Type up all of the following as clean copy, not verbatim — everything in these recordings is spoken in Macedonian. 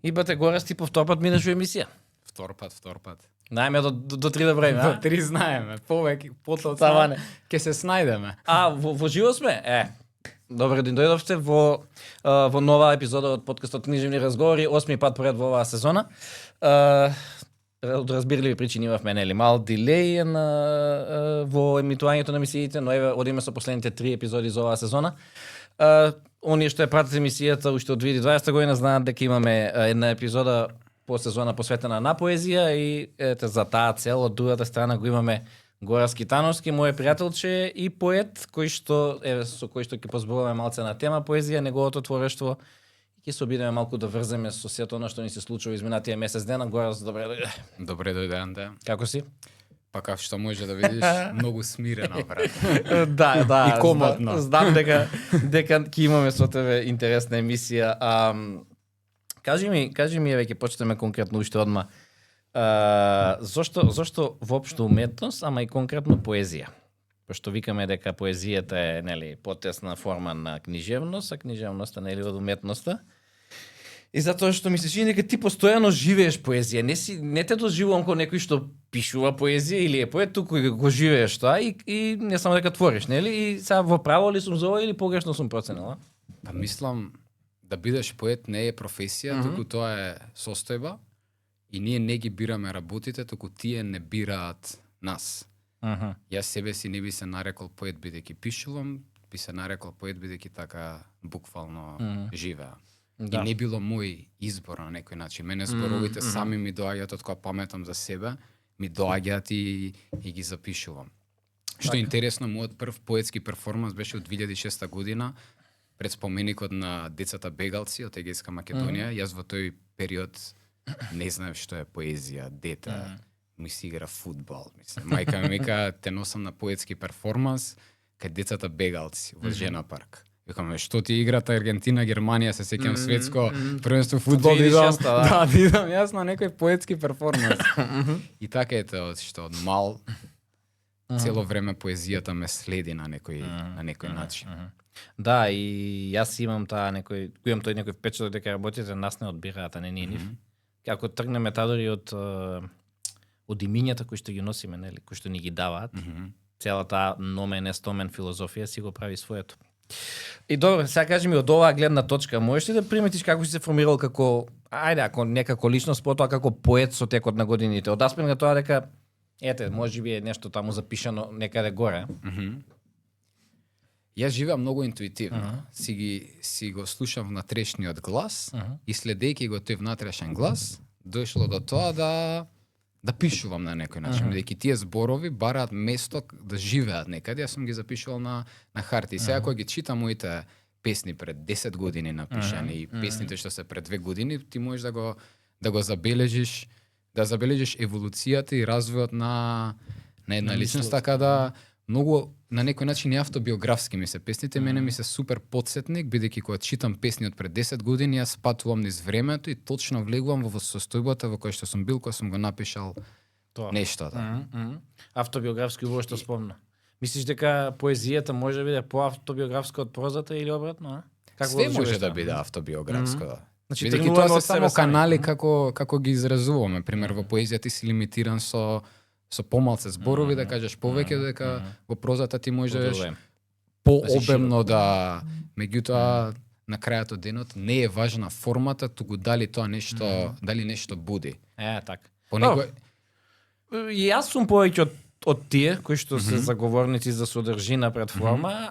Ибате Горас ти по втор пат минеш во емисија. Втор пат. Најме до 3 да броиме, До 3 знаеме, повеќе, потоа Таване. ќе се снајдеме. Во живо сме? Добре ден дојдовте во нова епизода од подкастот Книжевни разговори, 8ми пат поред во оваа сезона. Од разбирливи причини имавме мал дилеј во емитувањето на емисиите, но еве одиме со последните 3 епизоди за оваа сезона. Оние што ја пратат емисијата уште од 2020 година знаат дека имаме една епизода по сезона посветена на поезија и за таа цел од другата страна го имаме Горас Китановски, мој пријателче и поет, со кој што ќе позборуваме малце на тема поезија, неговото творештво. Ќе се обидеме малку да врземе со сето она што ни се случува изминатија месец дена. Горас, добре дојде. Добре дојде, да. Како си? Па како што може да видиш, многу смирено, брат. Да. И комотно. Знам дека ќе имаме со тебе интересна емисија. Кажи ми еве ќе почнеме конкретно уште одма. Зошто воопшто уметност, ама и конкретно поезија? Пошто викаме дека поезијата е потесна форма на книжевност, а книжевноста од уметноста. И затоа што ми се чини дека ти постојано живееш поезија, не те доживувам како некој што пишува поезија или е поет, туку го живееш тоа и не само дека твориш, нели? И сега во право ли сум за ова или погрешно сум проценила? Па мислам да бидеш поет не е професија, туку тоа е состојба и ние не ги бираме работите, туку тие не бираат нас. Јас себе си не би се нарекол поет бидејќи пишувам, би се нарекол поет бидејќи така буквално живеа. Да. И не било мој избор на некој начин. Мене зборовите сами ми доаѓаат од кога паметам за себе, ми доаѓаат и ги запишувам. Што е интересно, мојот прв поетски перформанс беше од 2006 година, пред споменикот на децата бегалци од Егејска Македонија. Јас во тој период не знаев што е поезија, дете. Ми си игра фудбал, мислам. Мајка ми вика, те носам на поетски перформанс кај децата бегалци во Жена парк. Викаме, што ти играта Аргентина, Германија, се сеќам светско првенство фудбал, идам јас на некој поетски перформанс. И така е тоа, што од мал цело време поезијата ме следи на некој начин. Да, и јас имам тој некој впечаток дека работите нас не одбираат, а не ние нив. Ако тргнеме дори од имињата кои што ги носиме, нели, кои што ни ги даваат, целата номен естомен филозофија си го прави своето. И добро, сега кажи ми од оваа гледна точка, можеш ли да приметиш како си се формирал како, ако некако личност, потоа како поет со текот на годините? Од аспект тоа дека, можеби е нешто таму запишано некаде горе. Јас живеам многу интуитивно. Си го слушам внатрешниот глас и следејќи го тој внатрешен глас, дошло до тоа да пишувам на некој начин, бидејќи тие зборови бараат место да живеат некаде. Јас сум ги запишувал на харти. Сега кога ги читам моите песни пред 10 години напишани и песните што се пред 2 години, ти можеш да го забележиш, еволуцијата и развојот на една личност, така да многу на некој начин и автобиографски ми се песните, мене ми се супер потсетник, бидејќи кога читам песни од пред 10 години, јас патувам низ времето и точно влегувам во состојбата во која што сум бил кога сум го напишал нештото. Автобиографски во што спомна. Мислиш дека поезијата може да биде поавтобиографска од прозата или обратно? Све може да биде автобиографско. Значи, бидејќи тоа се само канали како ги изразуваме. Пример, во поезија ти си лимитиран со помалце зборови, да кажеш повеќе, дека во прозата ти може да бидеш пообемно меѓутоа на крајот од денот не е важна формата, туку дали тоа нешто буди. Така. И јас сум повеќе од тие кои што се заговорници за содржина пред форма.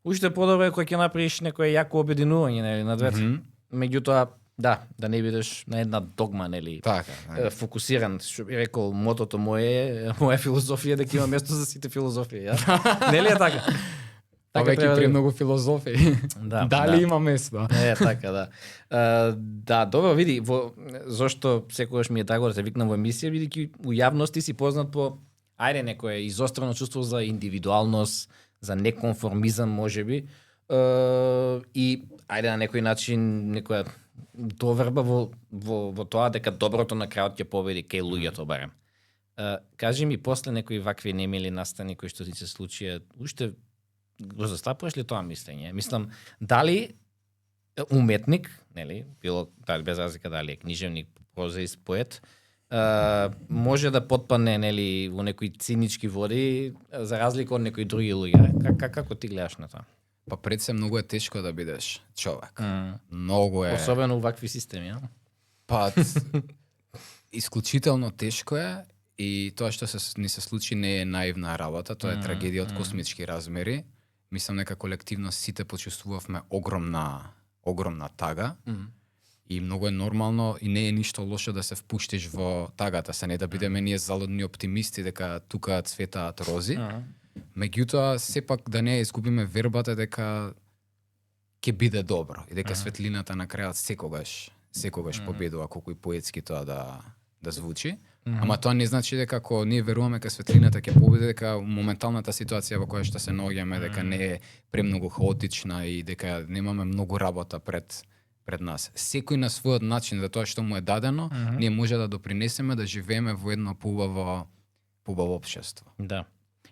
Уште подобро е кога ќе направиш некое јако обединување на двете. Меѓутоа да не бидеш на една догма, нели? Така, фокусиран, што би рекол, мотото моја филозофија дека има место за сите филозофии, ја? Нели е така? Веќе премногу филозофии. Дали има место? Така, да. Да, добро, види, зошто секогаш ми е драго да се викнам во емисија, бидејќи у јавности си познат по некое изострено чувство за индивидуалност, за неконформизам можеби. И на некој начин некоја доверба во тоа дека доброто на крајот ќе победи кај луѓето барем. Кажи ми, после некои вакви немили настани кои што ти се случија, уште го застапуваш ли тоа мислење? Мислам, дали уметник, нели, било дали без разлика дали е книжевник, прозаист, поет, може да потпане, нели, во некои цинички води за разлика од некои други луѓе. Како ти гледаш на тоа? Па пред се многу е тешко да бидеш човек. Многу е. Особено вакви системи, а? Па исклучително тешко е и тоа што ни се случи не е наивна работа, тоа е трагедија од космички размери. Мислам дека колективно сите почувствувавме огромна тага. И многу е нормално и не е ништо лошо да се впуштиш во тагата, се не да бидеме ние залудни оптимисти дека тука цветаат рози. Меѓутоа, сепак да не изгубиме вербата дека ќе биде добро и дека светлината на крајот секогаш победува, колку и поетски тоа да звучи. Ама тоа не значи дека ако ние веруваме дека светлината ќе победи, дека моменталната ситуација во која што се наоѓаме дека не е премногу хаотична и дека немаме многу работа пред нас. Секој на својот начин за тоа што му е дадено, ние може да допринесеме да живееме во едно поубаво општество. Да.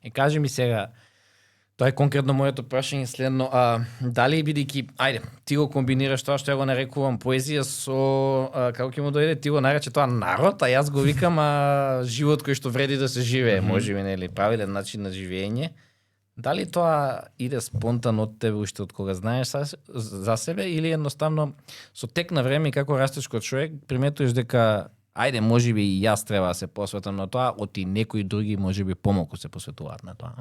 И кажи ми сега, тоа е конкретно моето прашање следно, дали бидејќи, ајде, ти го комбинираш тоа што ја го нарекувам поезија со, како ќе му дојде, ти го нарече тоа народ, а јас го викам живот кој што вреди да се живее, можеби, нели, правилен начин на живење. Дали тоа иде спонтано од тебе уште од кога знаеш за себе или едноставно со тек на време и како растеш како човек приметуваш дека ајде можеби и јас треба да се посветам на тоа, оти некои други можеби помалку се посветуваат на тоа.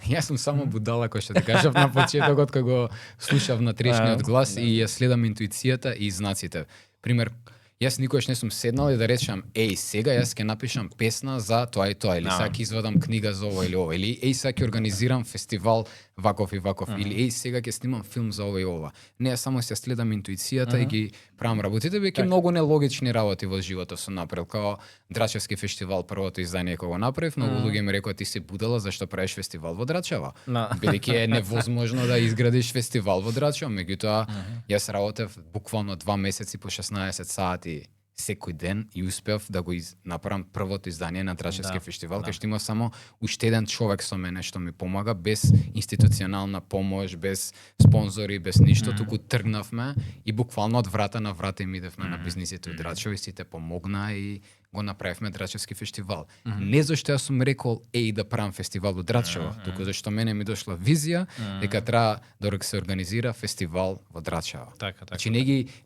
Јас сум само будала кој што ти кажав на почетокот кога го слушав на трешниот глас и ја следам интуицијата и знаците. Пример, јас никогаш не сум седнал и да речам, сега јас ќе напишам песна за тоа и тоа, или сега ќе извадам книга за ова или ова, или сега ќе организирам фестивал ваков и ваков, или сега ќе снимам филм за ова и ова. Не, јас само ќе следам интуицијата и ги правам работите, веќе многу нелогични работи во животот сум направил, као Драчевски фестивал, првото издание кога го направив, многу луѓе ми рекоа ти си будала зашто правиш фестивал во Драчево. Бидејќи е невозможно да изградиш фестивал во Драчево, меѓутоа јас работев буквално 2 месеци по 16 сати секој ден и успев да го направам првото издание на Драчевски фестивал, кај што има само уште еден човек со мене што ми помага, без институционална помош, без спонзори, без ништо, туку тргнавме и буквално од врата на врата им идевме на бизнисите од Драчево и сите помогна и го направивме Драчевски фестивал. Не зашто јас сум рекол да правам фестивал во Драчево, туку зашто мене ми дошла визија дека треба да се организира фестивал во Драчево. Значи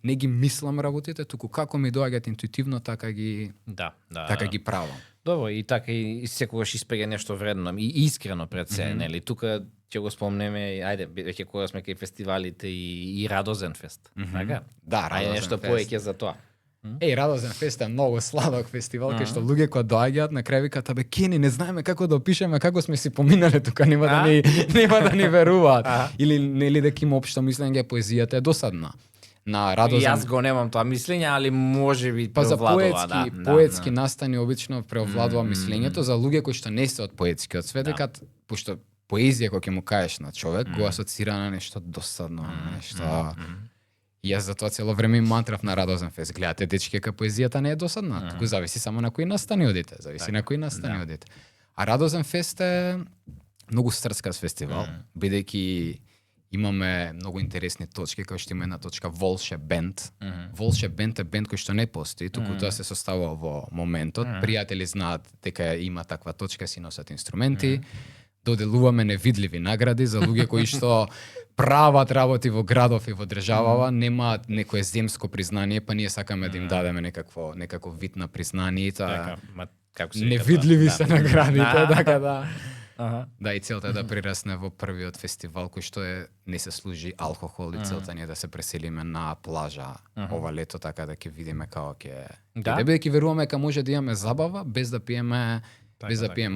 не ги мислам работите, туку како ми доаѓаат интуитивно, така ги ги правам. Добро, и така и секогаш испега нешто вредно и искрено пред се, нели? Тука ќе го спомнеме, ајде, веќе кога сме кај фестивалите и Радозен фест, така? Да, Радозен фест. Нешто повеќе за тоа. Радозен фест е многу сладок фестивал, кај што луѓе кои доаѓаат на крај викаат, абе Кени, не знаеме како да опишеме како сме си поминале тука, нема да ни веруваат. Или нели дека има општо мислење поезијата е досадна. На Радозен. Јас го немам тоа мислење, али можеби преовладува, за поетски настани обично преовладува мислењето за луѓе кои што не се од поетскиот свет, дека пошто поезија кога ќе му кажеш на човек го асоцира на нешто досадно, нешто. Јас за тоа цело време мантрав на Радозен фест. Гледате, дечки, дека поезијата не е досадна. Туку зависи само на кои настани одите. А Радозен фест е многу стрскав фестивал, бидејќи имаме многу интересни точки, кои што има една точка Волше бенд. Волше бенд е бенд кој што не постои, туку тоа се составува во моментот. Пријатели знаат дека има таква точка, си носат инструменти. Доделуваме невидливи награди за луѓе кои што прават работи во градов и во државава, немаат некое земско признание, па ние сакаме да им дадеме некако вид на признание. Невидливи се наградите, така да. Да, и целта е да прирасне во првиот фестивал кој што не се служи алкохол и целта не е да се преселиме на плажа ова лето, така да ќе видиме како ќе бидејќи веруваме дека може да имаме забава без да пиеме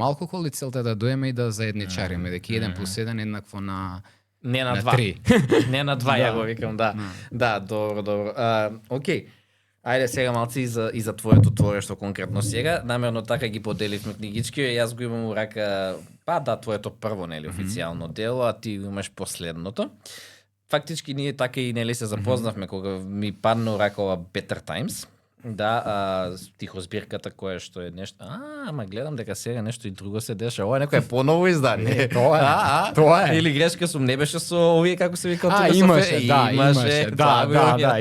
алкохол и целта е да доеме и да заедничариме, дека 1+1 еднакво на не на 2. Не на 2, ја го викам, да. Да, добро. Океј. Ајде сега малци и за твоето творештво конкретно сега. Намерно така ги поделивме книгички, јас го имам у рака, твоето прво, нели, официјално дело, а ти го имаш последното. Фактички ние така и нели се запознавме кога ми падна у рака ова Better Times. Да, стихозбирката која што е нешто. Ама гледам дека сега нешто и друго се деша. Ова е некое поново издание. Не, тоа е. Или грешка сум, не беше со овие како се викаат имаше,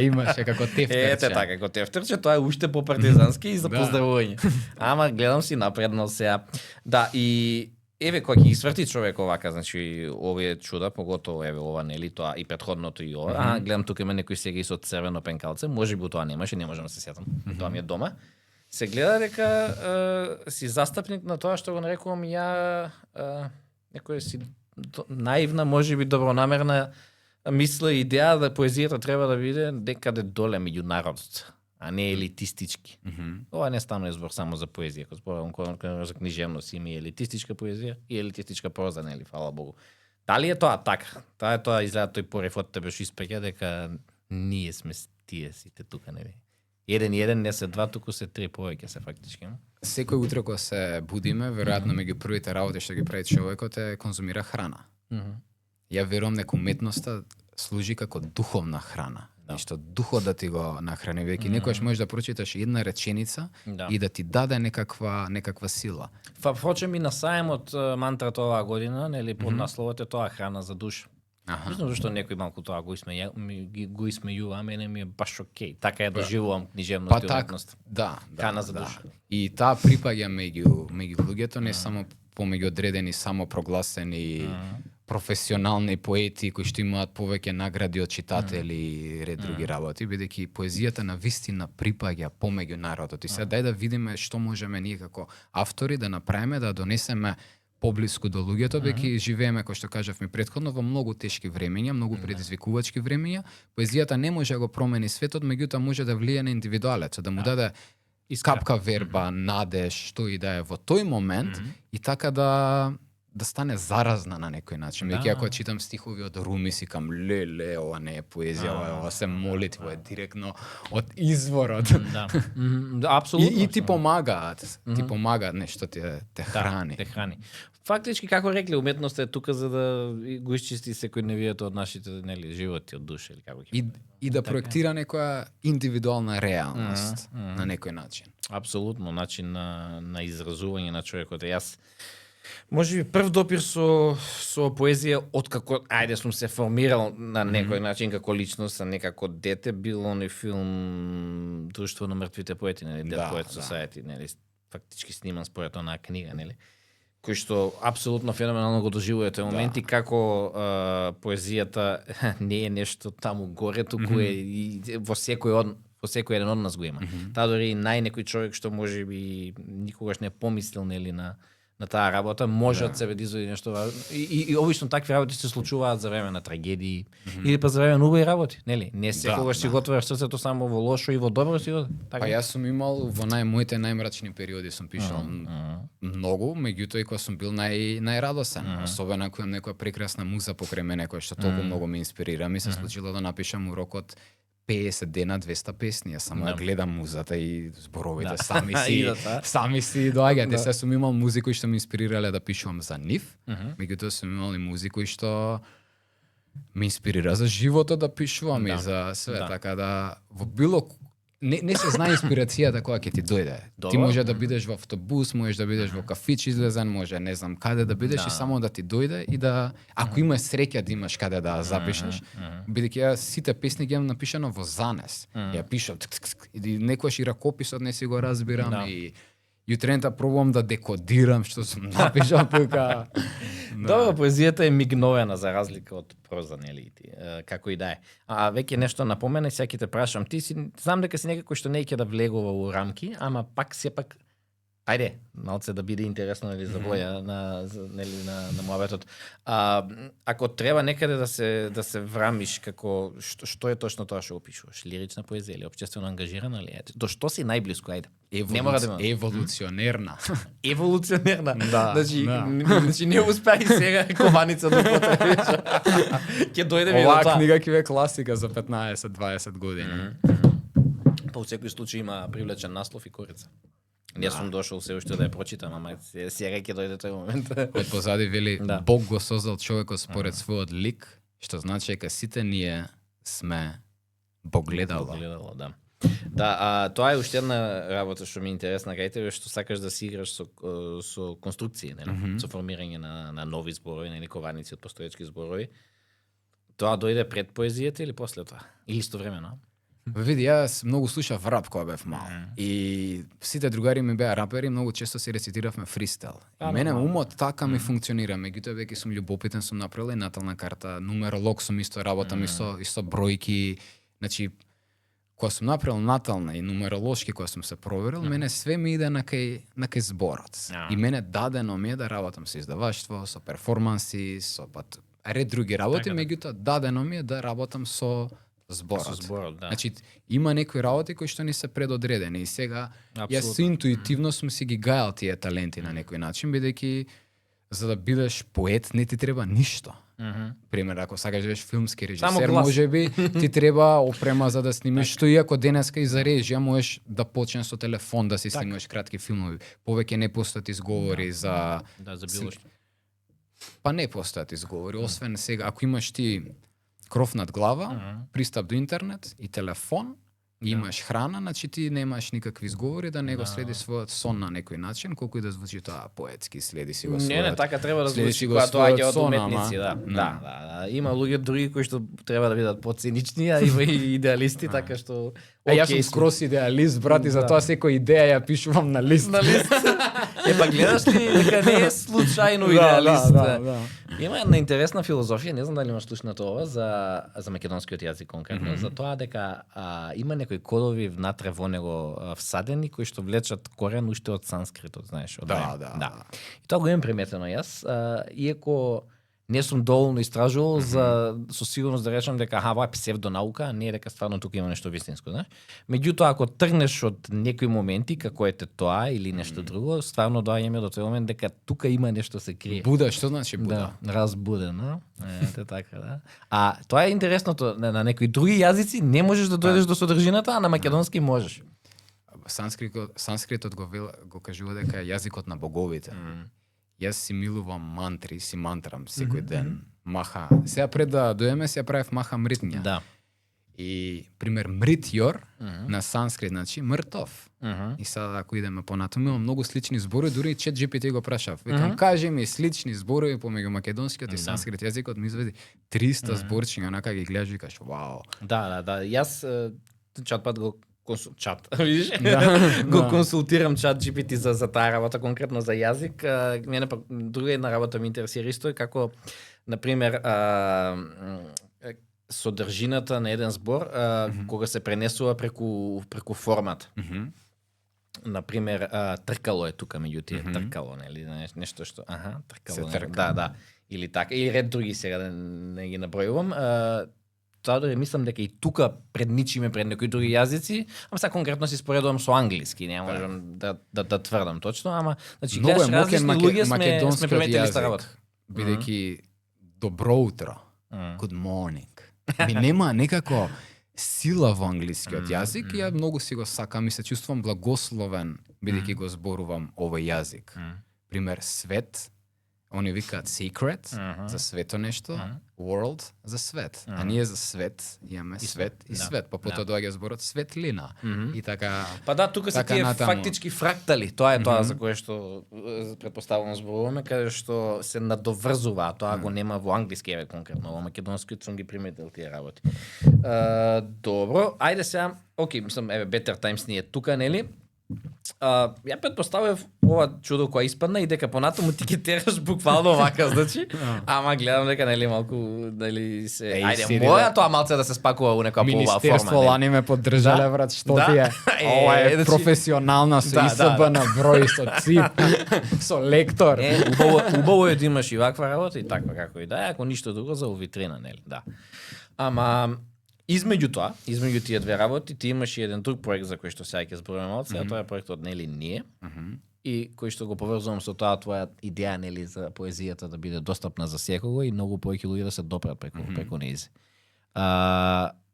имаше како тефтерче. Ете така, како тефтерче, тоа е уште по-партизански и за поздравување. Ама гледам си напреднал сега. Да, и еве кога ќе ги сврти човек овака, значи овие чуда, поготово еве ова нели тоа и претходното и ова. Гледам тука има некои сега и со црвено пенкалце, можеби тоа немаше, не можам да се сетам. Тоа ми е дома. Се гледа дека си застапник на тоа што го нарекувам ја некоја си наивна, можеби добронамерна мисла и идеја да поезијата треба да биде некаде доле меѓу народот, а не елитистички. Ова не стана избор само за поезија, кога зборувам за книжевност, има и елитистичка поезија и елитистичка проза, нели, фала Богу. Дали е тоа така? Тоа е тоа, изгледа тој порефот беше испеќа дека ние сме тие сите тука, нели. Еден и еден не се два, туку се три, повеќе се фактички. Секој утре кога се будиме, веројатно меѓу првите работи што ги прави човекот е конзумира храна. Ја верувам дека уметноста служи како духовна храна. Нешто духот да ти го нахрани, веќе некојаш можеш да прочиташ една реченица и да ти даде некаква сила. Впрочем и на саемот мантрата оваа година, нели под насловот е тоа храна за душа. Не знам зашто некој малку тоа го исмејува, а мене ми е баш окей. Така ја доживувам книжевност и уметност. Да, храна за душа. И таа припаѓа меѓу луѓето, не само помеѓу одредени самопрогласени професионални поети кои што имаат повеќе награди од читатели и ред други работи, бидејќи поезијата на вистина припаѓа помеѓу народот. И сега дај да видиме што можеме ние како автори да направиме, да донесеме поблиску до луѓето, бидејќи живееме, кој што кажавме претходно, во многу тешки времења, многу предизвикувачки времења. Поезијата не може да го промени светот, меѓутоа може да влие на индивидуалецот, да му даде капка верба, надеж, што и да е во тој момент и така да стане заразна на некој начин. Меѓутоа ако читам стихови од Руми си кам леле, ова не е поезија, ова се молитва, е директно од изворот. Да, апсолутно. И ти помагаат, нешто те храни. Те храни. Фактички, како рекле, уметноста е тука за да го исчисти секојдневието од нашите, нели, животи, од душа или како ќе. И да проектира некоја индивидуална реалност на некој начин. Апсолутно, начин на изразување на човекот. Јас можеби прв допир со поезија откако сум се формирал на некој начин како личност, а не како дете, бил оној филм Друштво на мртвите поети, нели, Dead Poets Society, нели, фактички сниман според онаа книга, нели, кој што апсолутно феноменално го доживува тој момент и како поезијата не е нешто таму горе, туку е и во секој еден од нас го има. Таа дори и некој човек што можеби никогаш не помислил, нели, на таа работа, може од себе да извади нешто важно. И обично такви работи се случуваат за време на трагедии или па за време на убави работи, нели? Не секогаш си го отвориш срцето само во лошо и во добро си го. Па јас сум имал во моите најмрачни периоди сум пишал многу, меѓутоа и кога сум бил најрадосен, особено ако имам некоја прекрасна муза покрај мене која што толку многу ме инспирира, ми се случило да напишам у рокот 50 дена 200 песни, јас само ја гледам музата и зборовите сами си доаѓаат. Се сум имал музика кои што ме инспирирале да пишувам за нив, меѓутоа сум имал и музика кои што ме инспирира за животот да пишувам и за све, така да во било не се знае инспирацијата која ќе ти дојде. Ти може да бидеш во автобус, можеш да бидеш во кафич излезен, може не знам каде да бидеш и само да ти дојде и да ако имаш среќа да имаш каде да запишеш, бидејќи ја сите песни ги имам напишано во занес. Ја пишам и некојаш и ракописот не си го разбирам и јутрента пробувам да декодирам што сум напишал тука. Добро, поезијата е мигновена за разлика од проза, нели, како и да е. А веќе нешто напомена и сега ќе те прашам. Ти си, знам дека си некој што не ќе да влегува у рамки, ама пак сепак ајде, малце да биде интересно, нели, за Воја на муабетот. Ако треба некаде да се врамиш како што е точно тоа што опишуваш? Лирична поезија или општествено ангажирана или до што си најблиску, ајде? Не мора да еволуционерна. Еволуционерна. Значи не успеа и сега кованица да потребиш. Ќе дојде ми до тоа. Оваа книга ќе е класика за 15-20 години. Па во секој случај има привлечен наслов и корица. Не сум дошол се уште да ја прочитам, ама сега ќе дојде тој момент. Од позади вели Бог го создал човекот според својот лик, што значи дека сите ние сме Богледало. Да. Да, тоа е уште една работа што ми е интересна кај тебе, што сакаш да си играш со конструкции, нели? Со формирање на нови зборови, нели, кованици од постоечки зборови. Тоа дојде пред поезијата или после тоа? Или истовремено? Види, јас многу слушав рап кога бев мал. И сите другари ми беа рапери, многу често си рецитиравме фристайл. И мене умот така ми функционира. Меѓутоа веќе сум љубопитен, сум направил и натална карта, нумеролог сум исто, работам исто бројки. Значи, кога сум направил натална и нумеролошки кога сум се проверил, мене све ми иде на кај зборот. И мене дадено ми е да работам со издаваштво, со перформанси, со ред други работи, меѓутоа дадено ми е да работам со зборот. Со зборот, да. Значи, има некои работи кои што ни се предодредени и сега јас со интуитивно сум си ги гајал тие таленти на некој начин, бидејќи за да бидеш поет не ти треба ништо. Пример, ако сакаш да бидеш филмски режисер, можеби ти треба опрема за да снимиш, што иако денеска и за режија можеш да почнеш со телефон да си снимаш кратки филмови. Повеќе не постојат изговори за било што. Па не постојат изговори, освен сега ако имаш ти кров над глава, пристап до интернет и телефон, и имаш храна, значи ти немаш никакви изговори да не го следиш својот сон на некој начин, колку и да звучи тоа поетски, следи си го својот. Не, така треба да звучи кога тоа ќе од уметници, да. Има луѓе други кои што треба да бидат поцинични, а има и идеалисти, така што јас сум скрос идеалист, брат, и затоа секоја идеја ја пишувам на лист. Па гледаш ли дека не е случајно идеалист. Има една интересна филозофија, не знам дали имаш слушнато ова за македонскиот јазик конкретно, за тоа дека има некои кодови внатре во него всадени кои што влечат корен уште од санскритот, знаеш, од Да. И тоа го имам приметено јас, иако не сум доволно истражувал за со сигурност да речам дека ова е псевдонаука, а не е дека стварно тука има нешто вистинско, знаеш. Меѓутоа ако тргнеш од некои моменти како ете тоа или нешто друго, стварно доаѓаме до тој момент дека тука има нешто се крие. Буда, што значи буда? Да, разбудено. Ете така, да. А тоа е интересното, на некои други јазици не можеш да дојдеш до содржината, а на македонски можеш. Санскритот го кажува дека е јазикот на боговите. Јас си милувам мантри, си мантрам секој ден. Маха. Сега пред да доеме си ја правев маха мритња. Да. И пример мритјор на санскрит значи мртов. И сега ако идеме понатаму, има многу слични зборови, дури и ChatGPT го прашав. Викам, кажи ми слични зборови помеѓу македонскиот и санскрит јазикот, ми изведи 300 зборчиња, онака ги гледаш и кажеш, вау. Да. Јас чатпат го видиш? Го консултирам чат GPT за таа работа, конкретно за јазик. Мене пак друга една работа ми интересира исто е како, например, содржината на еден збор кога се пренесува преку формат. Например, тркало е тука меѓу тие, тркало, нели, нешто што, тркало. Да. Или така, или ред други сега не ги набројувам. Тоа дори мислам дека и тука предничиме пред некои други јазици, ама сега конкретно си споредувам со англиски, не можам да тврдам точно, ама значи гледаш различни луѓе сме приметили ста работа. Бидејќи добро утро, good morning. Ми нема некако сила во англискиот јазик и ја многу си го сакам и се чувствувам благословен бидејќи го зборувам овој јазик. Пример свет, они викаат secret за свето нешто, world за свет. А ние за свет имаме свет и свет. Па потоа доаѓа зборот светлина. И така. Па да, тука се тие фактички фрактали. Тоа е тоа за кое што претпоставувам зборуваме, каде што се надоврзува, тоа го нема во англиски еве конкретно, во македонски сум ги приметил тие работи. Добро, ајде сега, мислам еве Better Times ни е тука, нели? Ја претпоставив ова чудо која испадна и дека понатаму ти ќе тераш буквално вака, значи. Ама гледам дека нели малку дали се моја тоа малце да се спакува у некоја полова форма. Министерство лани ме поддржале, брат, што ти е? Ова е професионална со ИСБ на број, со цип, со лектор. Убаво е да имаш и ваква работа и таква како и да е, ако ништо друго за витрина, нели? Да. Ама измеѓу тие две работи, ти имаш и еден друг проект за кој што сега ќе зборуваме малце, а тоа е проектот нели ние. И кој што го поврзувам со тоа твоја идеја нели за поезијата да биде достапна за секого и многу повеќе луѓе да се допрат преку нејзи.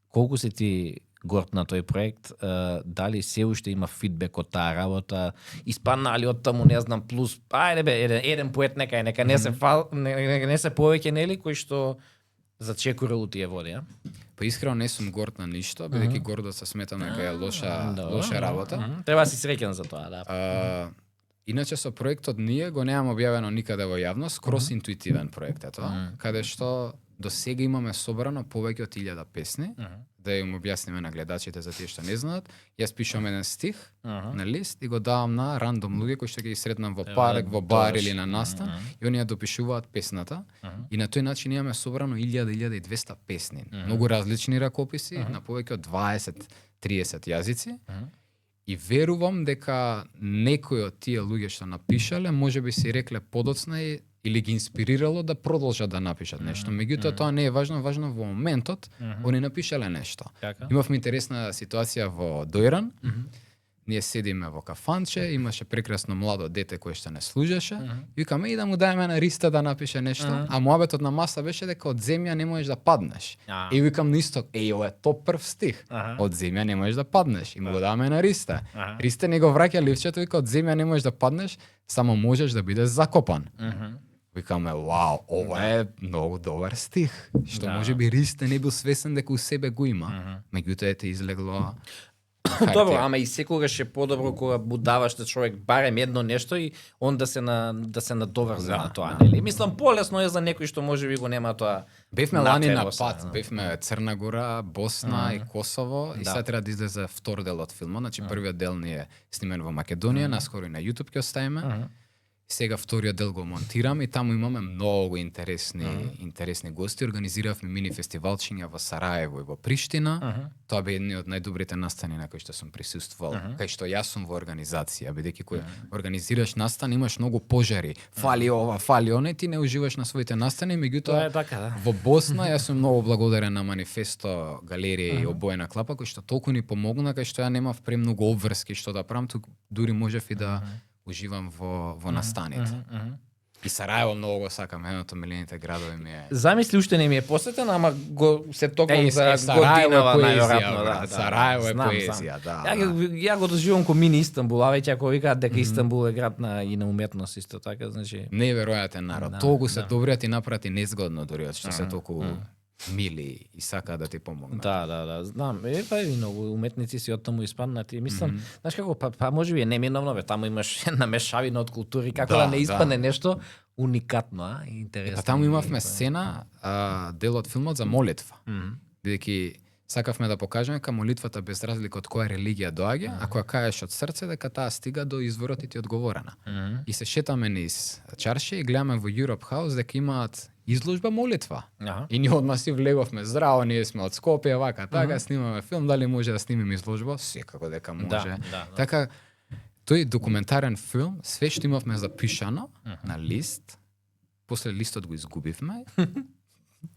Колку се ти горд на тој проект, дали се уште има фидбек од таа работа, испадна ли од таму, не знам, плюс, ајде бе, еден поет нека не се повеќе нели кој што зачекурил тие води, Па искрено не сум горд на ништо, бидејќи гордост се сметам дека е лоша работа. Треба да си среќен за тоа, да. Иначе со проектот ние го немам објавено никаде во јавност, крос-интуитивен проект е тоа, каде што до сега имаме собрано повеќе од 1000 песни, да им објасниме на гледачите за тие што не знаат. Јас пишам еден стих на лист и го давам на рандом луѓе кои што ги сретнам во парк, во бар или на настан, и оние допишуваат песната. И на тој начин имаме собрано 1200 песни, многу различни ракописи на повеќе од 20-30 јазици. И верувам дека некои од тие луѓе што напишале, можеби си рекле подоцна или ги инспирирало да продолжат да напишат нешто. Меѓутоа тоа не е важно, важно во моментот они напишале нешто. Имавме интересна ситуација во Дојран. Ние седиме во кафанче, имаше прекрасно младо дете кое што не служеше. Викаме и да му даеме на Риста да напише нешто, а муабетот на маса беше дека од земја не можеш да паднеш. И викам на исток, ова е топ прв стих. Од земја не можеш да паднеш. И му го даваме на Риста. Риста не го враќа ливчето, вика од земја не можеш да паднеш, само можеш да бидеш закопан. Викаме, вау, ова е многу добар стих. Што можеби Риста не бил свесен дека у себе го има. Меѓутоа ете излегло. Добро, ама и секогаш е подобро кога му даваш на човек барем едно нешто и он да се надоврзе на тоа, нели? Мислам полесно е за некој што можеби го нема тоа. Бевме лани на пат, бевме Црна Гора, Босна и Косово и сега треба да излезе втор дел од филмот, значи првиот дел ни е снимен во Македонија, наскоро и на YouTube ќе оставиме. Сега вториот дел го монтирам и таму имаме многу интересни гости. Организиравме мини фестивалчиња во Сараево и во Приштина. Тоа бе едни од најдобрите настани на кои што сум присуствувал, кај што јас сум во организација, бидејќи кој организираш настан имаш многу пожари, фали ова, фали она, ти не уживаш на своите настани, меѓутоа во Босна јас сум многу благодарен на Манифесто галерија и Обоена клапа кој што толку ни помогна, кај што ја немав премногу обврски што да правам, тук дури можев и да уживам во настаните. И Сараево многу го сакам, еден од милените градови ми е. Замисли уште не ми е посетен, ама го се токам за годинава најверојатно, да. Сараево е поезија, да. Ја го доживам ко мини Истанбул, а веќе ако викаат дека Истанбул е град и на уметност исто така, значи неверојатен народ. Толку се добри ти напрати незгодно дури што се толку мили и сака да ти помогнат. Да, знам. Па и многу уметници си од таму испаднати. Мислам, знаеш како, па можеби е неминовно, таму имаш една мешавина од култури, како да не испадне нешто уникатно, интересно. Таму имавме сцена, дел од филмот за молитва. Бидејќи сакавме да покажеме дека молитвата без разлика од која религија доаѓа, ако ја кажеш од срце, дека таа стига до изворот и ти одговорена. И се шетаме низ чаршија и гледаме во Europe House дека имаат изложба молитва. И ние одма си влеговме, здраво, ние сме од Скопје, вака, така, снимаме филм, дали може да снимиме изложба? Секако дека може. Така, тој документарен филм, све што имавме запишано на лист, после листот го изгубивме.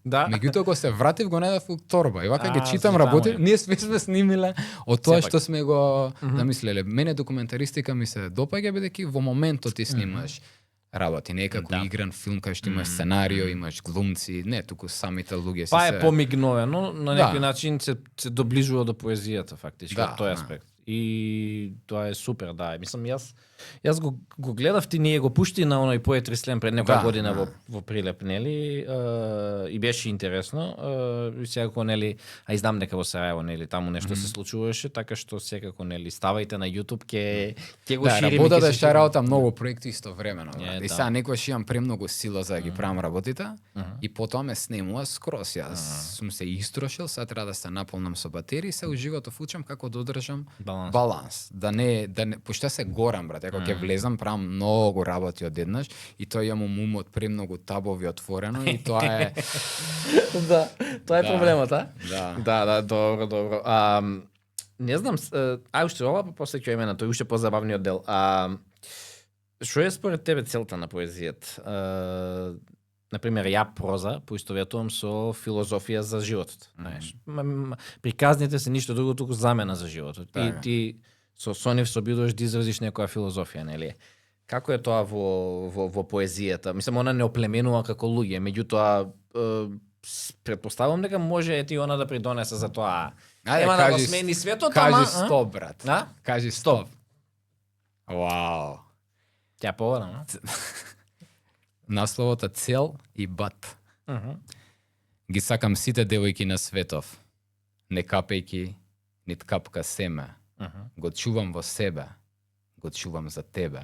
Меѓутоа кога се вратив го најдов во торба и вака ги читам работи, ние све сме снимиле од тоа што сме го замислеле. Мене документаристика ми се допаѓа бидејќи во моментот ти снимаш работи, не е како игран филм кај што имаш сценарио, имаш глумци, не, туку самите луѓе се. Па е помигновено, на некој начин се доближува до поезијата фактички од тој аспект. И тоа е супер, да. Мислам, јас го гледав, ти ние го пушти на оној Поетри слем пред некоја година во Прилеп, нели? И беше интересно. Секако, нели, а знам дека во Сараево, нели, таму нешто се случуваше, така што секако, нели, ставајте на YouTube, ќе го шириме. Да, работата што работа многу проекти истовремено. И сега некојаш имам премногу сила за да ги правам работите и потоа ме снемува скрос. Јас сум се истрошил, сега треба да се наполнам со батерии, се уживото учам како да одржам баланс. Да не пошто се горам, брат, ако ќе влезам, правам многу работи одеднаш и тоа имам умот премногу табови отворено и тоа е тоа е проблемот, а? Да, добро. Не знам, уште ова, па после ќе на тој уште позабавниот дел. Што е според тебе целта на поезијата? Например, ја проза поистоветувам со филозофија за животот. Приказните се ништо друго, туку замена за животот. И ти со нив се обидуваш да изразиш некоја филозофија, нели? Како е тоа во поезијата? Мислам, она не оплеменува како луѓе, меѓутоа претпоставувам дека може ти она да придонесе за тоа. Нема да го смени светот, кажи стоп, брат. Кажи стоп. Вау. Тја поводам, Насловот е Цел и бат. Ги сакам сите девојки на светов. не капејки нит капка семе. Го чувам во себе, го чувам за тебе.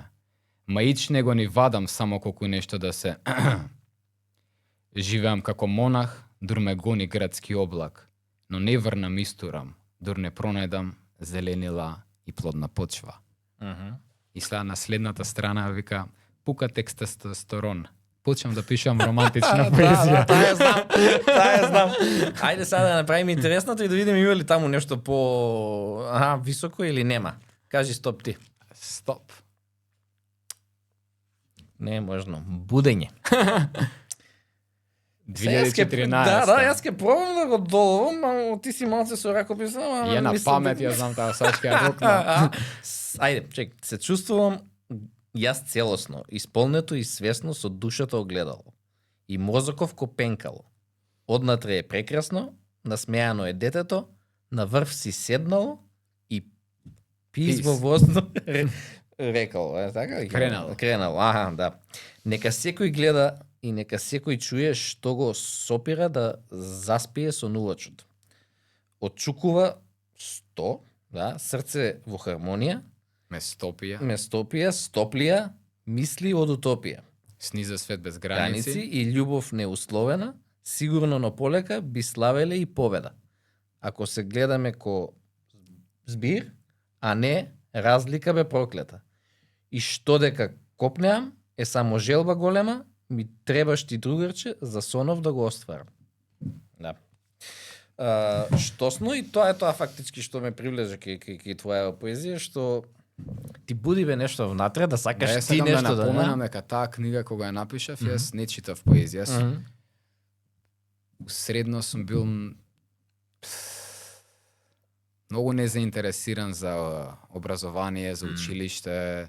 Маич него ни вадам само колку нешто да се... Живеам како монах, дур ме гони градски облак, но не врнам истурам, дур не пронајдам зеленила и плодна почва. И сега на следната страна вика, пука текстостерон. Почнам да пишам романтична поезија. Таа ја знам. Ајде сега да направиме интересното и да видиме има ли таму нешто по високо или нема. Кажи стоп ти. Стоп. Не е можно. Будење. 2014. Да, јас ке пробам да го доловам, ама ти си малце со ракописна, ама Ја на памет ја знам таа сачка ја рокна. Ајде, чек, се чувствувам јас целосно, исполнето и свесно со душата огледало. И мозоков ко пенкало. Однатре е прекрасно, насмејано е детето, на врв си седнало и пис во воздух рекало, е така? Кренало, да. Нека секој гледа и нека секој чуе што го сопира да заспие со нулачот. Отчукува 100, да, срце во хармонија, местопија, стоплија, мисли од утопија. Сни за свет без граници и љубов неусловена, сигурно но полека би славеле и победа. Ако се гледаме ко збир, а не разлика бе проклета. И што дека копнеам е само желба голема, ми требаш ти другарче за сонов да го остварам. Да. Штосно и тоа е тоа фактички што ме привлежа кај твоја поезија, што ти буди бе нешто внатре, да сакаш ти нешто да напоменам дека таа книга кога ја напишав, јас не читав поезија. Средно сум бил многу незаинтересиран за образование, за училиште.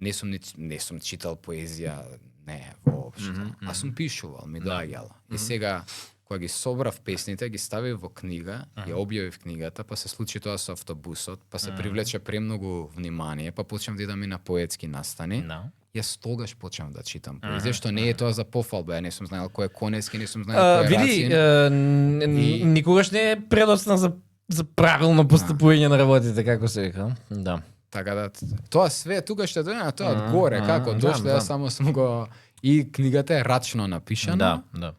Не сум читал поезија, не, воопшто. А сум пишувал, ми доаѓало. И сега кога ги собрав песните, ги ставив во книга, ја објавив книгата, па се случи тоа со автобусот, па се привлече премногу внимание, па почнав да идам и на поетски настани. Јас тогаш почнав да читам поезија, што не е тоа за пофалба, ја не сум знаел кој е Коневски, не сум знаел кој е Рацин. Види, никогаш не е предоцна за правилно постапување на работите, како се вика. Да. Така да, тоа све тука што дојде, тоа одгоре, како дошло, јас само сум го... И книгата е рачно напишана. Да.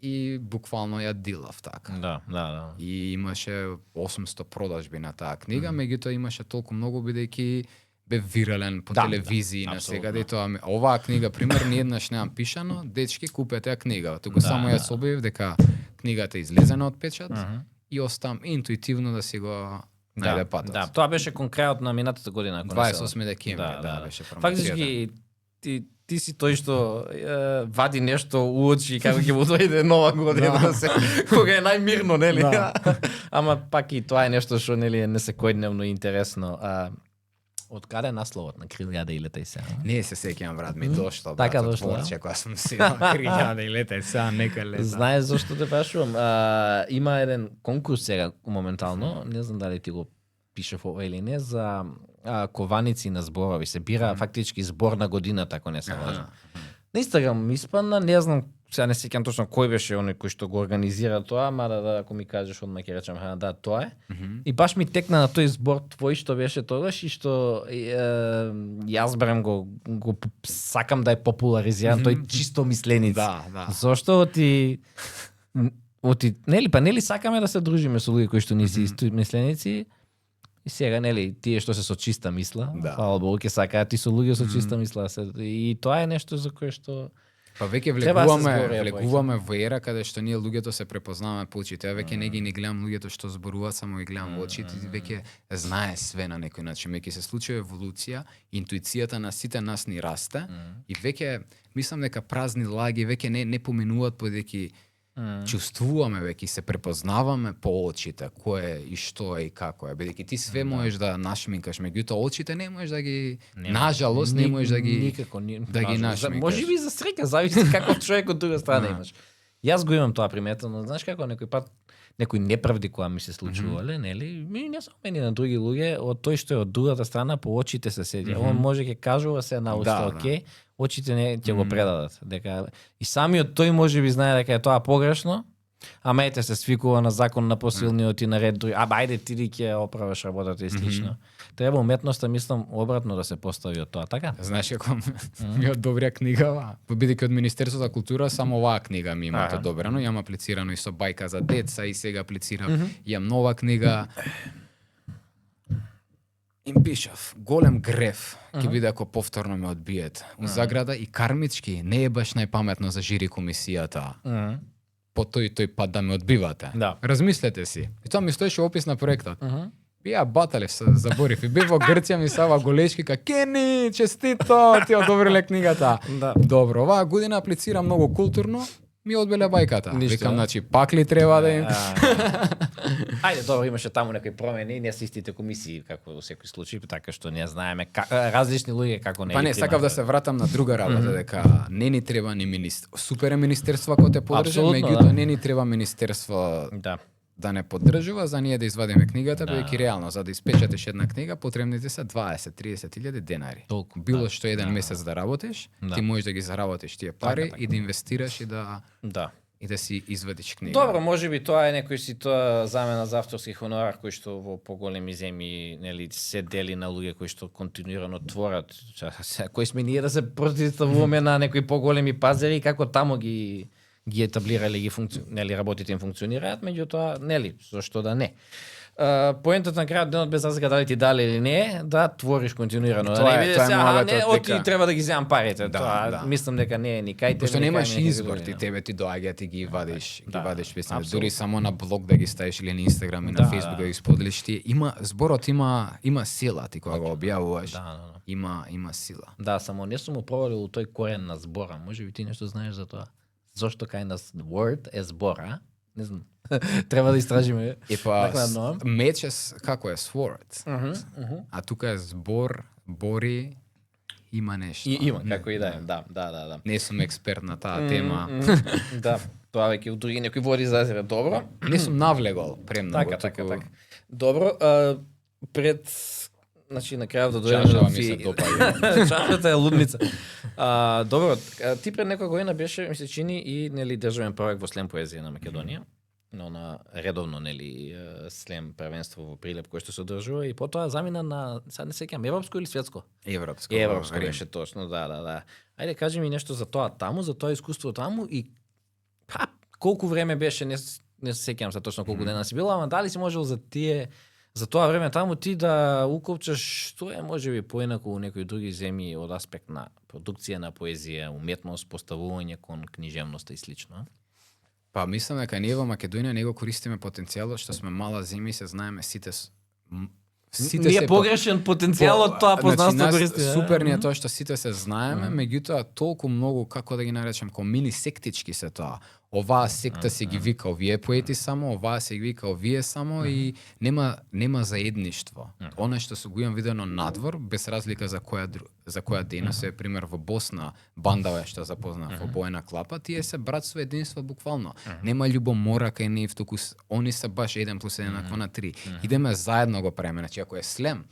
И буквално ја дилав така. Да. И имаше 800 продажби на таа книга, меѓутоа имаше толку многу бидејќи бе вирален по телевизии на сега и тоа. Оваа книга пример ни еднаш неам пишано, дечки купете ја книга. Туку само јас објавив дека книгата е излезена од печат и оставам интуитивно да си го најде патот. Да, тоа беше кон крајот на минатата година, ако 28 декември, беше промоцијата. Фактички ти си тој што вади нешто уочи како ќе му дојде нова година, кога е најмирно, нели? Ама пак и тоа е нешто што нели е несекојдневно интересно. Од каде е насловот на Крилјаде и летај сега? Не се сеќавам, брат, ми дошло. Така дошло, да? Кога сум си на Крилјаде и летај сега, нека лета. Знаеш зашто те прашувам? Има еден конкурс сега моментално, не знам дали ти го пишев ова или не, за кованици на зборови. Се бира фактички збор на годината, ако не се лажам. На Инстаграм ми испадна, не знам, сега не сеќам точно кој беше оној кој што го организира тоа, мада ако ми кажеш одма ќе речам, да, тоа е. И баш ми текна на тој збор твој што беше тогаш и што јас барем го сакам да е популаризиран тој чисто мисленици. Да. Зошто нели сакаме да се дружиме со луѓе кои што не се исти мисленици. И сега, нели, тие што се со чиста мисла, фала Богу, ќе сакаат и со луѓе со чиста мисла. И тоа е нешто за кое што... Па веќе влегуваме во ера каде што ние луѓето се препознаваме по очите. Ја веќе не гледам луѓето што зборуваат, само ги гледам во очите, веќе знае све на некој начин. Веќе се случува еволуција, интуицијата на сите нас ни расте и веќе мислам дека празни лаги веќе не поминуваат подејќи чувствуваме веќе, се препознаваме по очите, кој е и што е и како е. Бидејќи ти све можеш да нашминкаш, меѓутоа очите не можеш да ги нажалост не можеш да ги да ги нашминкаш. Можеби за среќа зависи каков човек од друга страна имаш. Јас го имам тоа приметено, знаеш како некој пат некои неправди која ми се случувале, нели? Не само мене, на други луѓе, од тој што е од другата страна по очите се седи. Он може ќе кажува се на уста, окей, очите не ќе го предадат. Дека и самиот тој можеби знае дека е тоа погрешно, Ама ете се свикува на закон на посилниот и на ред други. Ајде ти ќе оправаш работата и слично. Треба уметноста, мислам, обратно да се постави од тоа, така? Знаеш како ми одобрија книга, бидејќи од Министерството за култура само оваа книга ми имате одобрено, јам аплицирано и со бајка за деца и сега аплицирам, јам нова книга. Им пишав, голем греф ќе биде ако повторно ме одбиет. У заграда и кармички не е баш најпаметно за жири комисијата. По тој пат да ме одбивате. Да. Размислете си. И тоа ми стоеше опис на проектот. Бија баталев, заборив. И бев во Грција, ми става голешки, Кени, честито, ти одобриле книгата. Да. Добро, оваа година аплицирам многу културно, ми одбеле бајката. Ништо, Викам, значи, пак ли треба да им... Ајде, добро, имаше таму некои промени, не се истите комисии, како во секој случај, така што не знаеме различни луѓе како не. Па не, сакав да се вратам на друга работа, дека не ни треба ни министерство. Супер е министерство ако те поддржа, меѓутоа не ни треба министерство да не поддржува за ние да извадиме книгата, бидејќи реално за да испечатиш една книга потребните се 20-30 денари. Толку. Било што еден месец да работиш, ти можеш да ги заработиш тие пари и да инвестираш и да си извадиш книга. Добро, можеби тоа е некој си тоа замена за авторски хонорар кој што во поголеми земји, нели, се дели на луѓе кои што континуирано творат. Кои сме ние да се противставуваме на некои поголеми пазари, како таму ги етаблирале, нели, работите им функционираат, меѓутоа, нели, зашто да не. Поентот на крајот денот без разлика дали ти дали или не, да твориш континуирано. Да не биде се, оти треба да ги земам парите. Тоа мислам дека не е ни кај тебе. Пошто немаш избор, ти доаѓа ти ги вадиш, песни. Дури само на блог да ги ставиш или на Инстаграм и на Фејсбук да ги споделиш, ти зборот има сила, ти кога го објавуваш. Има сила. Да, само не сум опровалил тој корен на збора. Можеби ти нешто знаеш за тоа? Зошто кај нас word е збора? Не знам. Треба да истражиме. Меч е како е sword. А тука е збор, бори, има нешто. Има, како и да. Не сум експерт на таа тема. Да, тоа веќе у други некои води зазира. Добро. Не сум навлегол премногу. Така. Добро, значи на крајот да дојдеме ми се допаѓа. Чашата е лудница. Добро, ти пред некоја година беше, ми се чини, и нели државен prvак во слем поезија на Македонија, но на редовно нели слем првенство во Прилеп кој што се одржува и потоа замина на, сега не сеќавам, европско или светско? Европско беше точно, да. Ајде кажи ми нешто за тоа таму, за тоа искуство таму и колку време беше, не се сеќавам за точно колку дена си била, ама дали си можел за тоа време таму ти да укопчаш што е можеби поинаку у некои други земји од аспект на продукција на поезија, уметност, поставување кон книжевноста и слично? Па мислам дека ние во Македонија не го користиме потенцијалот што сме мала земја и се знаеме сите Ние погрешен потенцијалот тоа познанство користиме. Супер ни е тоа што сите се знаеме, меѓутоа толку многу, како да ги наречам, како мини сектички се тоа. Оваа секта се ги вика овие поети само, оваа се ги вика овие само и нема заедништво. Она што се го имам видено надвор, без разлика за која денес е пример во Босна, бандава што запознав во Бојана Клапа, тие се братство единство буквално. Нема љубомора кај нив, туку они се баш 1+1=3. Идеме заедно го правиме, значи ако е слем,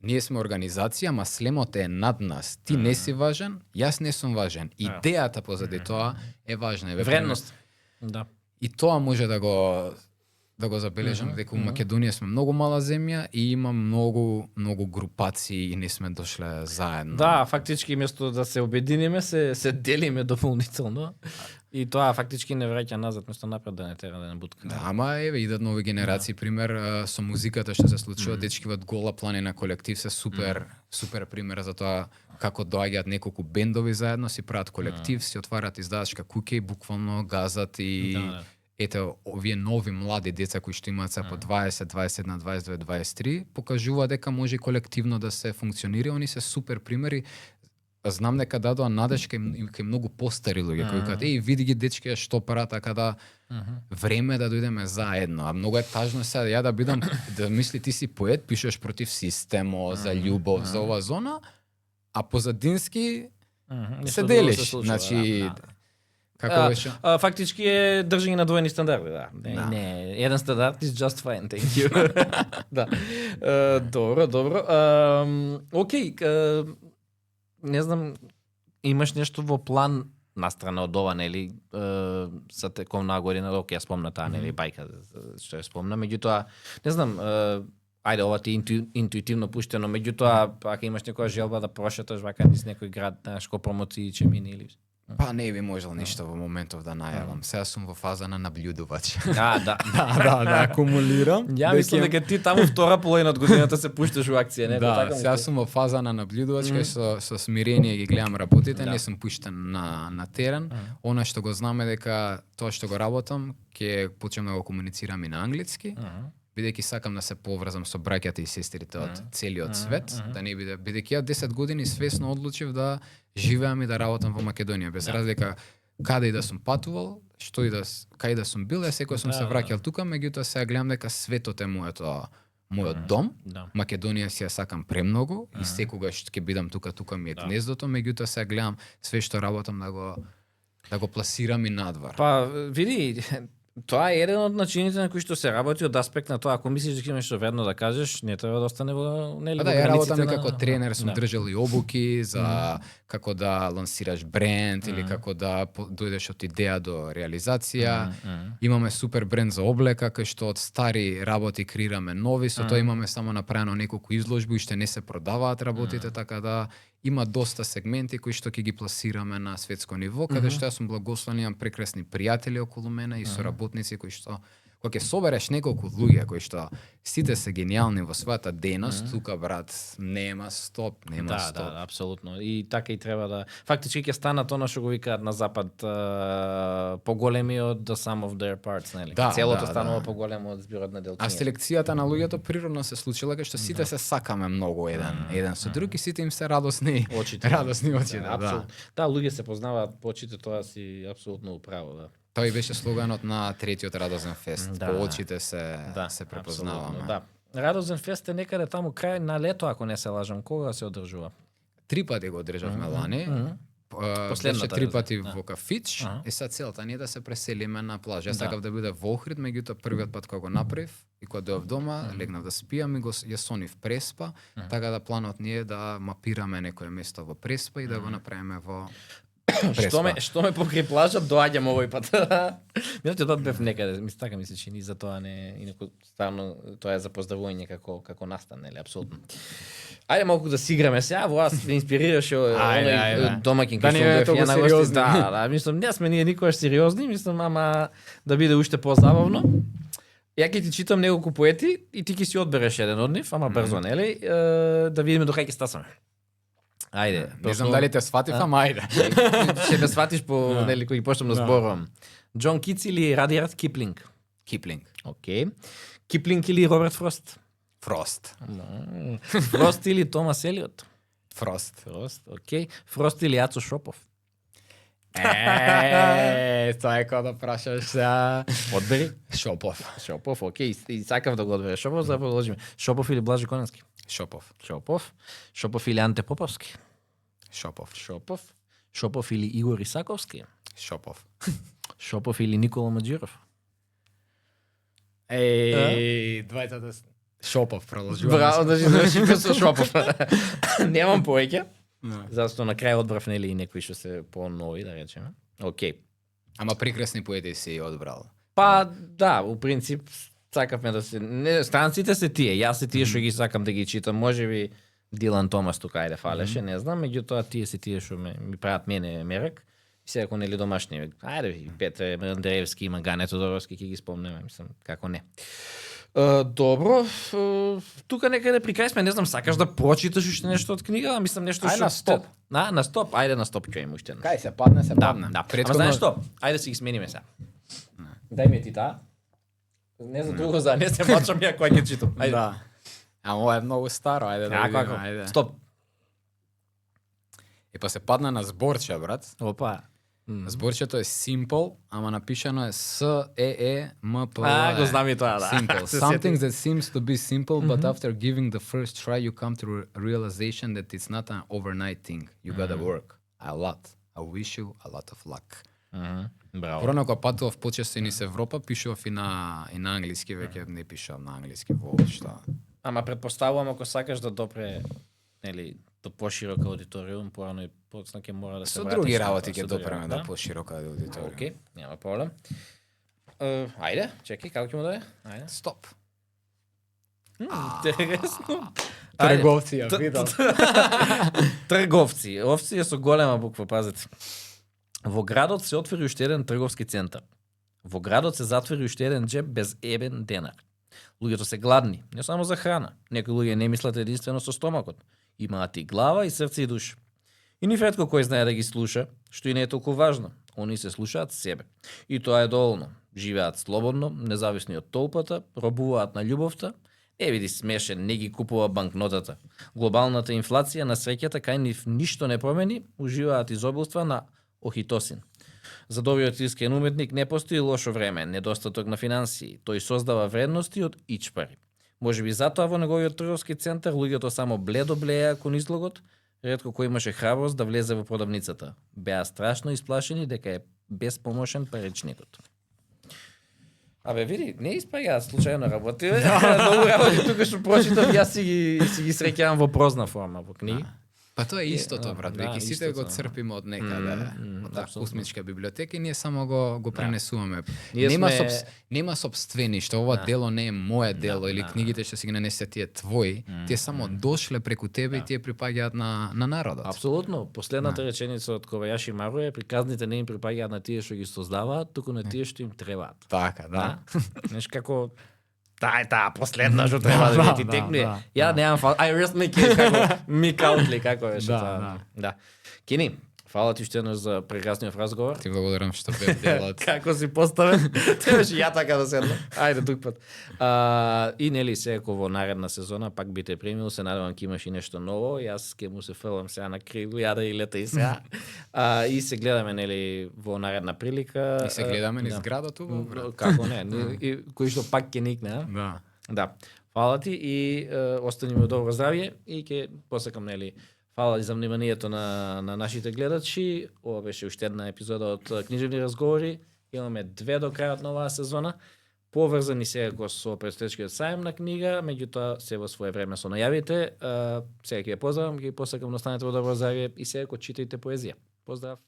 ние сме организација, ма слемот е над нас. Ти не си важен, јас не сум важен. Идејата позади тоа е важна. Вредност. Да. И тоа може да го забележам, дека у Македонија сме многу мала земја и има многу групации и не сме дошле заедно. Да, фактички место да се обединиме, се делиме дополнително. И тоа фактички не враќа назад, место напред да не тера да не бутка. Да, ама идат нови генерации, пример со музиката што се случува, дечки од Гола планина колектив се супер пример за тоа како доаѓаат неколку бендови заедно, си прават колектив, си отварат издавачка куќа и буквално газат и ете овие нови млади деца кои што имаат по 20, 21, 22, 23, покажува дека може колективно да се функционира, они се супер примери. Знам дека дадоа надежка кај многу постари луѓе кои кажат види ги дечки што прават, така да време да дојдеме заедно. А многу е тажно сега ја да бидам да мисли ти си поет, пишеш против системо, за љубов, за ова зона, а позадински се делиш. Значи како беше? Фактички е држање на двојни стандарди, да. Не, еден стандард is just fine, thank you. Да. Добро. Океј, не знам, имаш нешто во план настрана од ова, нели, за тековна година, док ја спомна таа, нели, бајка што ја спомна, меѓутоа, не знам, ајде, ова ти интуитивно пуштено, меѓутоа, ако имаш некоја желба да прошеташ вака низ некој град, знаеш, ко промоции ќе мине или... Па не би можел ништо во моментов да најавам. Сега сум во фаза на наблюдувач. Да. да, акумулирам. Ја мислам дека ти таму втора половина од годината се пушташ во акција, не? Да, сега сум во фаза на наблюдувач, кај со смирение ги гледам работите, не сум пуштен на терен. Она што го знаме дека тоа што го работам, ќе почнам да го комуницирам и на англиски. Бидејќи сакам да се поврзам со браќата и сестрите од целиот свет, да не биде, бидејќи ја 10 години свесно одлучив да живеам и да работам во Македонија, без разлика каде и да сум патувал, што и да кај да сум бил, секој сум се враќал тука, меѓутоа сега гледам дека светот е мојот дом. Македонија си ја сакам премногу и секогаш ќе бидам тука ми е гнездото, меѓутоа сега гледам све што работам да го пласирам и надвор. Па види, тоа е еден од начините на кои што се работи од аспект на тоа, ако мислиш дека имаш што вредно да кажеш, не треба да остане во нели. Да, ја работам и како тренер, сум држал и обуки за како да лансираш бренд или како да дојдеш од идеја до реализација. Имаме супер бренд за облека кај што од стари работи креираме нови, со тоа имаме само направено неколку изложби, уште не се продаваат работите, така да има доста сегменти кои што ќе ги пласираме на светско ниво, каде што јас сум благословен, имам прекрасни пријатели околу мене и соработници кои што кога ќе собереш неколку луѓе кои што сите се гениални во својата дејност, тука брат нема стоп, нема стоп. Да, апсолутно. И така и треба да фактички ќе станат она што го викаат на запад поголеми од the sum of their parts, нели? Целото станува поголемо од зборот на делкињата. А селекцијата на луѓето природно се случила кај што сите се сакаме многу еден со друг и сите им се радосни очите. Да, луѓе се познаваат по очите, тоа си апсолутно управо, да. Тој беше слоганот на третиот Радозен фест. По очите се препознаваме. Да. Радозен фест е некаде таму крај на лето, ако не се лажам. Кога се одржува? 3 пати го одржавме лани. Беше 3 пати во Кафич. И сега целта не е да се преселиме на плажа. Јас сакав да биде во Охрид, меѓутоа првиот пат кога го направив и кога дојдов дома, легнав да спиам и го ја сонив Преспа, така да планот ни е да мапираме некое место во Преспа и да го направиме во Што ме покрај плажа доаѓам овој пат. Минатиот пат бев некаде, така ми се чини, за тоа не инаку ставно тоа е за поздравување како настан, нели, апсолутно. Ајде малку да си играме сега, во вас ме инспирираше оној домаќин кој што бев ја на гости. Да, мислам, не сме ние никогаш сериозни, мислам, ама да биде уште позабавно. Ја ќе ти читам неколку поети и ти ќе си одбереш еден од нив, ама брзо, нели, да видиме до кај ќе стасаме. Ајде. Не знам дали те сватив, ама ајде. Ќе ме сватиш по нели кој почнам да зборувам. Џон Китс или Радиард Киплинг? Киплинг. Океј. Киплинг или Роберт Фрост? Фрост. Фрост или Томас Елиот? Фрост. Океј. Фрост или Ацо Шопов? Тоа е кога да прашаш за Одбери. Шопов, океј. И сакав да го одбереш Шопов, за да продолжиме. Шопов или Блажи Коненски? Шопов или Анте Поповски? Шопов или Игор Исаковски? Шопов или Никола Маџиров? Двајцата Шопов продолжуваме. Браво, да завршиме со Шопов. Немам повеќе. Зашто на крај одбрав нели и некои што се по-нови, да речеме. Океј. Ама прекрасни поети си одбрал. Па да, у принцип сакавме да се странците се тие, јас се тие што ги сакам да ги читам, можеби Дилан Томас тука ајде фалеше, не знам, меѓутоа тие се тие што ми прават мене мерак. И секако нели домашни, ајде Петре Андреевски, има Гане Тодоровски, ќе ги спомнеме, мислам, како не. Добро, тука некаде при крај сме, не знам, сакаш да прочиташ уште нешто од книга, мислам нешто што... Ајде на стоп. На стоп, ајде на стоп, ќе уште. Кај се падне, се падне. Да, ама знаеш што? Ајде си ги смениме сега. Дај ми ти таа. Не за друго, за не се мачам ја кога ќе читам. Ајде. Да. Ама ова е многу старо, ајде да видиме, ајде. Стоп. И па се падна на зборче, брат. Опа. Зборчето е simple, ама напишано е S-E-E-M-P-L. Го знам и тоа, да. Simple. Something that seems to be simple, but after giving the first try, you come to realization that it's not an overnight thing. You gotta work a lot. I wish you a lot of luck. Браво. Порано кога патував почесто низ Европа, пишував и на англиски, веќе не пишувам на англиски воопшто. Ама претпоставувам ако сакаш да допре, нели, поширок аудиториум, порано и потсна ќе мора да се Со врати други тоа, работи со ќе други допреме работи, да поширока аудиторија. Океј, нема проблем. Ајде, чекај, како ќе му даде? Ајде. Стоп. Интересно. Трговци ја видам. Трговци. Овци е со голема буква, пазете. Во градот се отвори уште еден трговски центар. Во градот се затвори уште еден џеб без ебен денар. Луѓето се гладни, не само за храна. Некои луѓе не мислат единствено со стомакот. Имаат и глава, и срце, и душа. И ни ретко кој знае да ги слуша, што и не е толку важно. Они се слушаат себе. И тоа е доволно. Живеат слободно, независни од толпата, робуваат на љубовта. Не види смешен, не ги купува банкнотата. Глобалната инфлација на среќата кај нив ништо не промени, уживаат изобилства на охитосин. За добриот искрен уметник не постои лошо време, недостаток на финансии. Тој создава вредности од ичпари. Можеби затоа во неговиот трговски центар луѓето само бледо блееа кон излогот, ретко кој имаше храброст да влезе во продавницата. Беа страшно исплашени дека е беспомошен паричникот. Абе, види, не испаѓаат случајно работи. Многу работи тука што прочитав, јас си ги среќавам во прозна форма во книги. Па тоа е истото, брат, веќе сите го црпиме од некаде, од таа космичка библиотека и ние само го пренесуваме. Нема собствениште, ова дело не е мое дело или книгите што си ги нанесе тие твои, тие само дошле преку тебе и тие припаѓаат на народот. Апсолутно. Последната реченица од Ковајаши Мару е: приказните не им припаѓаат на тие што ги создаваат, туку на тие што им требаат. Така, да. Знаеш како таа последна што треба да ти текне. Ја немам I rest my case, како Мик Аутли, како беше тоа. Да. Кини, фала ти уште еднаш за прекрасниот разговор. Ти благодарам што бев дел од. Како си поставен? Требаше ја така да седнам. Ајде друг пат. И нели секако во наредна сезона пак би те примил, се надевам ќе имаш и нешто ново. Јас ќе му се фрлам сега на крилу, ја да и лета и сега. И се гледаме нели во наредна прилика. И се гледаме низ градот убаво, брат. Како не, и кој што пак ќе никне, а? Да. Да. Фала ти и остани ми добро здравје и ќе посакам нели фала за вниманието на нашите гледачи. Ова беше уште една епизода од Книжевни разговори. Имаме 2 до крајот на оваа сезона. Поврзани секако со предстоечкиот сајм на книга, меѓутоа се во свое време со најавите. Сега ќе ја поздравам, ќе посакам да останете во добро здравје и секако читајте поезија. Поздрав!